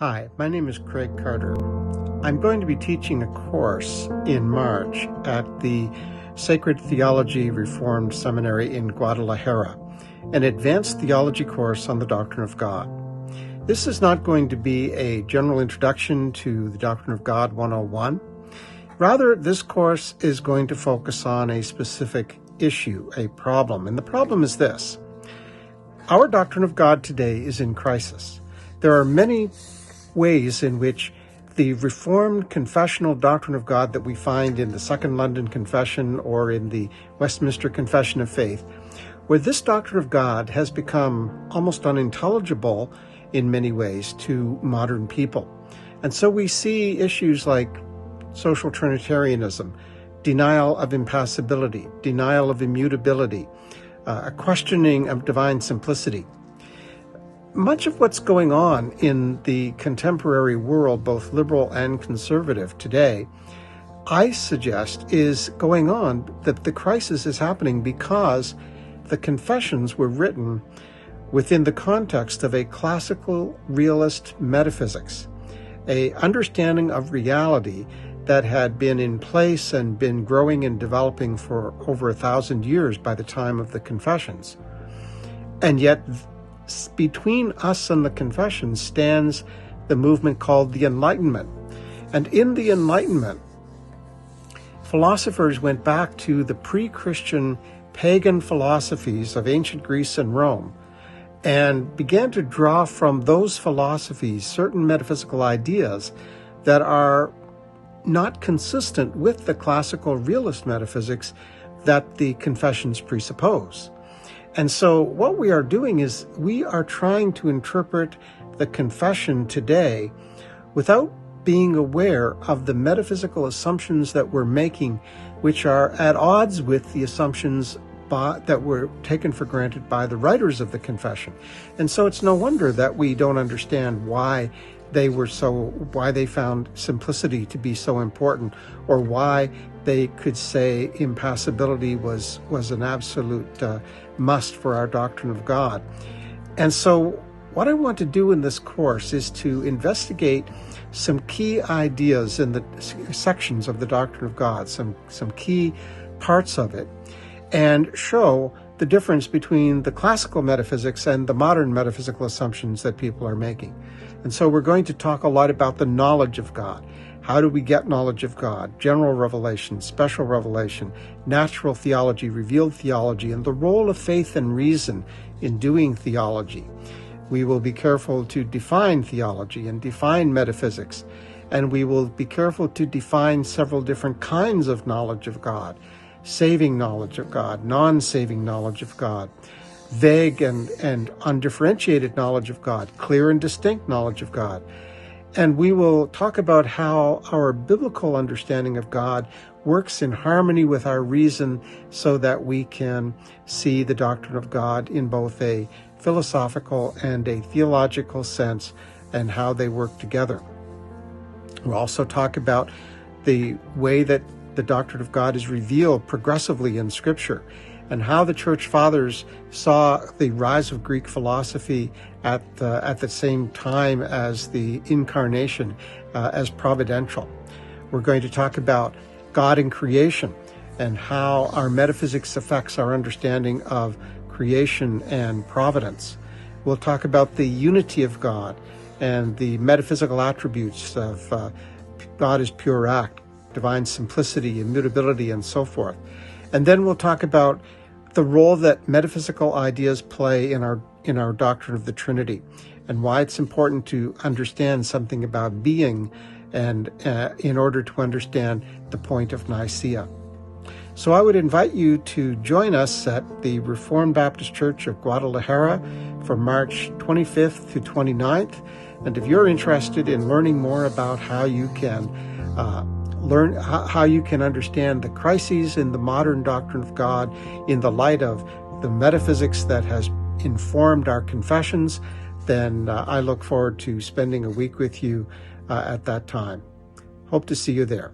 Hi, my name is Craig Carter. I'm going to be teaching a course in March at the Sacred Theology Reformed Seminary in Guadalajara, an advanced theology course on the doctrine of God. This is not going to be a general introduction to the doctrine of God 101. Rather, this course is going to focus on a specific issue, a problem. And the problem is this. Our doctrine of God today is in crisis. There are many ways in which the Reformed confessional doctrine of God that we find in the Second London Confession or in the Westminster Confession of Faith, where this doctrine of God has become almost unintelligible in many ways to modern people. And so we see issues like social Trinitarianism, denial of impassibility, denial of immutability, a questioning of divine simplicity. Much of what's going on in the contemporary world, both liberal and conservative today, I suggest is going on, that the crisis is happening because the confessions were written within the context of a classical realist metaphysics, a understanding of reality that had been in place and been growing and developing for over 1,000 years by the time of the confessions. And yet, between us and the confessions stands the movement called the Enlightenment. And in the Enlightenment, philosophers went back to the pre-Christian pagan philosophies of ancient Greece and Rome and began to draw from those philosophies certain metaphysical ideas that are not consistent with the classical realist metaphysics that the confessions presuppose. And so what we are doing is we are trying to interpret the confession today without being aware of the metaphysical assumptions that we're making, which are at odds with the assumptions that were taken for granted by the writers of the confession. And so it's no wonder that we don't understand why they found simplicity to be so important, or why they could say impassibility was an absolute must for our doctrine of God. And so what I want to do in this course is to investigate some key ideas in the sections of the doctrine of God, some key parts of it, and show the difference between the classical metaphysics and the modern metaphysical assumptions that people are making. And so we're going to talk a lot about the knowledge of God. How do we get knowledge of God? General revelation, special revelation, natural theology, revealed theology, and the role of faith and reason in doing theology. We will be careful to define theology and define metaphysics, and we will be careful to define several different kinds of knowledge of God: saving knowledge of God, non-saving knowledge of God, vague and undifferentiated knowledge of God, clear and distinct knowledge of God. And we will talk about how our biblical understanding of God works in harmony with our reason so that we can see the doctrine of God in both a philosophical and a theological sense and how they work together. We'll also talk about the way that the doctrine of God is revealed progressively in Scripture, and how the Church Fathers saw the rise of Greek philosophy at the same time as the incarnation as providential. We're going to talk about God in creation and how our metaphysics affects our understanding of creation and providence. We'll talk about the unity of God and the metaphysical attributes of God as pure act, divine simplicity, immutability, and so forth. And then we'll talk about the role that metaphysical ideas play in our doctrine of the Trinity, and why it's important to understand something about being, and in order to understand the point of Nicaea. So I would invite you to join us at the Reformed Baptist Church of Guadalajara from March 25th to 29th. And if you're interested in learning more about how you can learn how you can understand the crises in the modern doctrine of God in the light of the metaphysics that has informed our confessions, then I look forward to spending a week with you at that time. Hope to see you there.